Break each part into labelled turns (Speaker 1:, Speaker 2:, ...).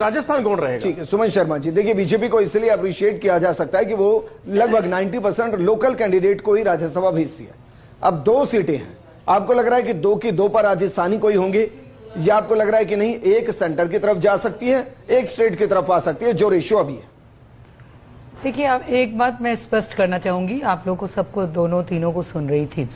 Speaker 1: राजस्थान कौन रहेगा?
Speaker 2: ठीक है सुमन शर्मा जी, देखिए बीजेपी को इसलिए अप्रिशिएट किया जा सकता है कि वो लगभग 90% लोकल कैंडिडेट को ही राज्यसभा भेजती है। अब 2 सीटें हैं, आपको लग रहा है कि 2 की 2 पर राजस्थानी कोई होंगे, या आपको लग रहा है कि नहीं एक सेंटर की तरफ जा सकती है, एक स्टेट की तरफ आ सकती है, जो रेशियो अभी है?
Speaker 3: देखिए, आप एक बात मैं स्पष्ट करना चाहूंगी, आप लोगों को सबको दोनों तीनों को सुन रही थी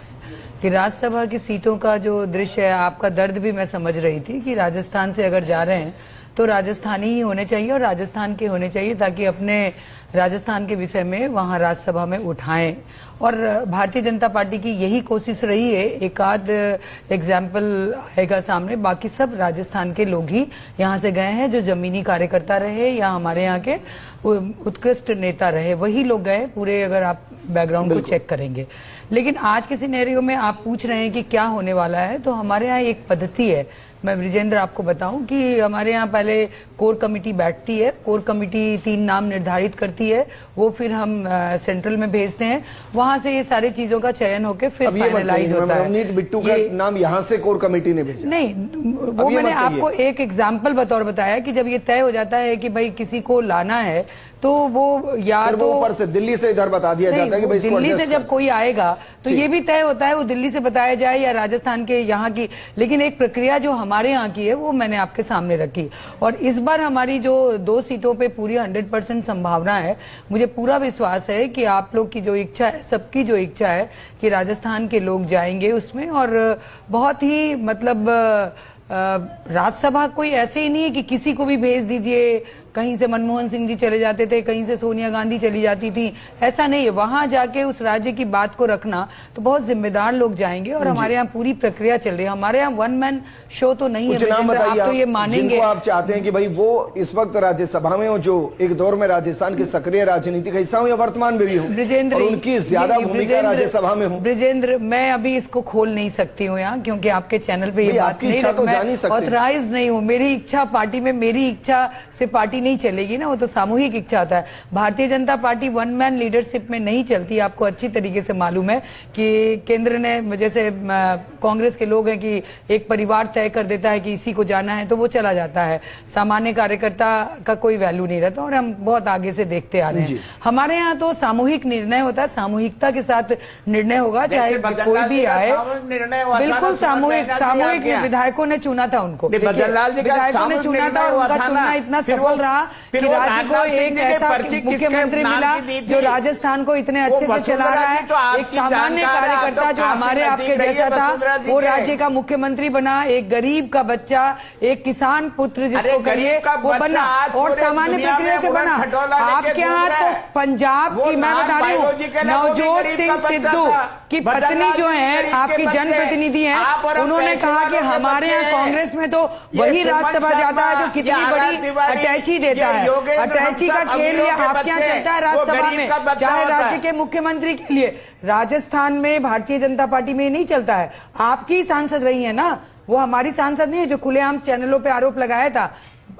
Speaker 3: कि राज्यसभा की सीटों का जो दृश्य है, आपका दर्द भी मैं समझ रही थी कि राजस्थान से अगर जा रहे हैं तो राजस्थानी ही होने चाहिए और राजस्थान के होने चाहिए, ताकि अपने राजस्थान के विषय में वहां राज्यसभा में उठाएं। और भारतीय जनता पार्टी की यही कोशिश रही है। एक आध एग्जाम्पल आएगा सामने, बाकी सब राजस्थान के लोग ही यहां से गए हैं, जो जमीनी कार्यकर्ता रहे या हमारे यहाँ के उत्कृष्ट नेता रहे, वही लोग गए पूरे, अगर आप बैकग्राउंड को चेक करेंगे। लेकिन आज के सिनेरियो में आप पूछ रहे हैं कि क्या होने वाला है, तो हमारे यहाँ एक पद्धति है। मैं ब्रिजेंद्र आपको बताऊं कि हमारे यहाँ पहले कोर कमेटी बैठती है, कोर कमेटी 3 नाम निर्धारित करती है, वो फिर हम सेंट्रल में भेजते हैं, वहां से ये सारी चीजों का चयन होकर फिर फाइनलाइज होता है।
Speaker 2: नवनीत बिट्टू का नाम यहाँ से कोर कमेटी ने भेजा?
Speaker 3: नहीं, वो मैंने आपको एक एग्जाम्पल बतौर बताया कि जब ये तय हो जाता है कि भाई किसी को लाना है, तो वो या तो
Speaker 2: ऊपर से दिल्ली से इधर बता दिया जाता है कि भाई
Speaker 3: दिल्ली से जब कोई आएगा तो ये भी तय होता है वो दिल्ली से बताया जाए या राजस्थान के यहाँ की, लेकिन एक प्रक्रिया जो हमारे यहाँ की है वो मैंने आपके सामने रखी। और इस बार हमारी जो 2 सीटों पे पूरी 100% संभावना है, मुझे पूरा विश्वास है कि आप लोग की जो इच्छा है, सबकी जो इच्छा है कि राजस्थान के लोग जाएंगे उसमें। और बहुत ही मतलब राज्यसभा कोई ऐसे ही नहीं है कि किसी को भी भेज दीजिए, कहीं से मनमोहन सिंह जी चले जाते थे, कहीं से सोनिया गांधी चली जाती थी, ऐसा नहीं है। वहां जाके उस राज्य की बात को रखना तो बहुत जिम्मेदार लोग जाएंगे और हमारे यहाँ पूरी प्रक्रिया चल रही है। हमारे यहाँ 1 मैन शो तो नहीं है।
Speaker 2: नाम बताइए,
Speaker 3: आप तो ये मानेंगे,
Speaker 2: जिनको आप चाहते हैं कि भाई वो इस वक्त राज्यसभा में हो, जो एक दौर में राजस्थान की सक्रिय राजनीति का हिस्सा हो या वर्तमान में भी हो,
Speaker 3: ब्रिजेंद्र,
Speaker 2: उनकी ज्यादा भूमिका राज्यसभा में हो।
Speaker 3: ब्रिजेंद्र, मैं अभी इसको खोल नहीं सकती हूँ यहाँ, क्योंकि आपके चैनल पे ये बात नहीं, मैं ऑथराइज नहीं हूँ। मेरी इच्छा पार्टी में, मेरी इच्छा से पार्टी नहीं चलेगी ना, वो तो सामूहिक इच्छा होता है। Bharatiya Janata party 1 man leadership में नहीं चलती। आपको अच्छी तरीके से मालूम है कि केंद्र ने, जैसे कांग्रेस के लोग हैं कि एक परिवार तय कर देता है कि इसी को जाना है तो वो चला जाता है, सामान्य कार्यकर्ता का कोई वैल्यू नहीं रहता, और हम बहुत आगे से देखते आ रहे हैं। हमारे यहाँ तो सामूहिक निर्णय होता है, सामूहिकता के साथ निर्णय होगा, चाहे कोई भी आए। बिल्कुल सामूहिक विधायकों ने चुना था उनको, विधायकों ने चुना था, उनका चुनना इतना सफल रहा कि राज्य को एक ऐसा मुख्यमंत्री मिला जो राजस्थान को इतने अच्छे से चला रहा है। एक सामान्य कार्यकर्ता जो हमारे आपके जैसा था, वो राज्य का मुख्यमंत्री बना। एक गरीब का बच्चा, एक किसान पुत्र जिसको कहिए, वो बना और सामान्य प्रक्रिया से बना। आपके यहाँ तो पंजाब की, मैं बता रही हूँ, नवजोत सिंह सिद्धू की पत्नी जो है, आपकी जनप्रतिनिधि हैं, उन्होंने कहा कि हमारे यहाँ कांग्रेस में तो वही राज्यसभा जाता है जो कितनी बड़ी अटैची देता है। अटैची का खेल ये आपके यहाँ चलता है राज्यसभा में, चाहे राज्य के मुख्यमंत्री के लिए। राजस्थान में भारतीय जनता पार्टी में नहीं चलता है। आपकी सांसद रही है ना, वो हमारी सांसद नहीं है जो खुलेआम चैनलों पे आरोप लगाया था।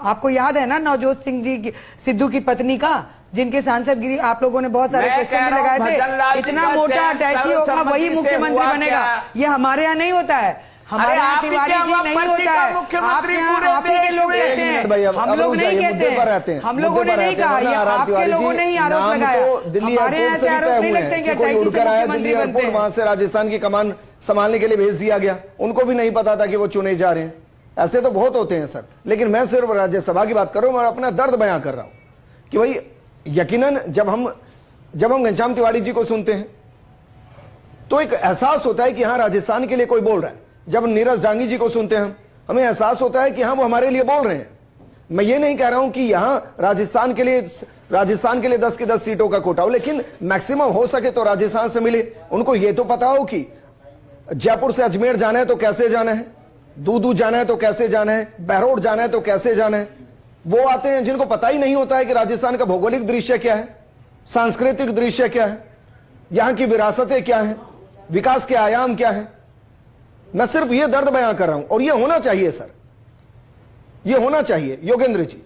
Speaker 3: आपको याद है ना नवजोत सिंह जी सिद्धू की पत्नी का, जिनके सांसदगिरी आप लोगों ने बहुत सारे क्वेश्चन भी लगाए थे। इतना मोटा अटैची होगा वही मुख्यमंत्री बनेगा, ये हमारे यहाँ नहीं होता है। हमारे यहाँ तिवारी जी नहीं होता है, आप यहाँ आप ही के लोग कहते हैं, हम लोग नहीं कहते हैं, हम लोगों ने नहीं कहा, ये आपके लोगों ने ही आरोप लगाया। हमारे यहाँ से आरोप नहीं लगते कि
Speaker 2: कोई उड़कर आया दिल्ली एयरपोर्ट, वहां से राजस्थान की कमान संभालने के लिए भेज दिया गया, उनको भी नहीं पता था कि वो चुने जा रहे हैं। ऐसे तो बहुत होते हैं सर, लेकिन मैं सिर्फ राज्यसभा की बात कर रहा हूं और अपना दर्द बयां कर रहा हूं कि भाई यकीनन जब हम घनश्याम तिवारी जी को सुनते हैं तो एक एहसास होता है कि हाँ राजस्थान के लिए कोई बोल रहा है। जब नीरज जांगी जी को सुनते हैं हमें एहसास होता है कि हाँ वो हमारे लिए बोल रहे हैं। मैं ये नहीं कह रहा हूं कि यहां राजस्थान के लिए 10 की 10 सीटों का कोटा हो, लेकिन मैक्सिमम हो सके तो राजस्थान से मिले। उनको ये तो पता हो कि जयपुर से अजमेर जाना है तो कैसे जाना है, दूदू जाना है तो कैसे जाना है, बहरोड जाना है तो कैसे जाना है। वो आते हैं जिनको पता ही नहीं होता है कि राजस्थान का भौगोलिक दृश्य क्या है, सांस्कृतिक दृश्य क्या है, यहां की विरासतें क्या है, विकास के आयाम क्या है। मैं सिर्फ ये दर्द बयां कर रहा हूं और ये होना चाहिए सर, ये होना चाहिए। योगेंद्र जी।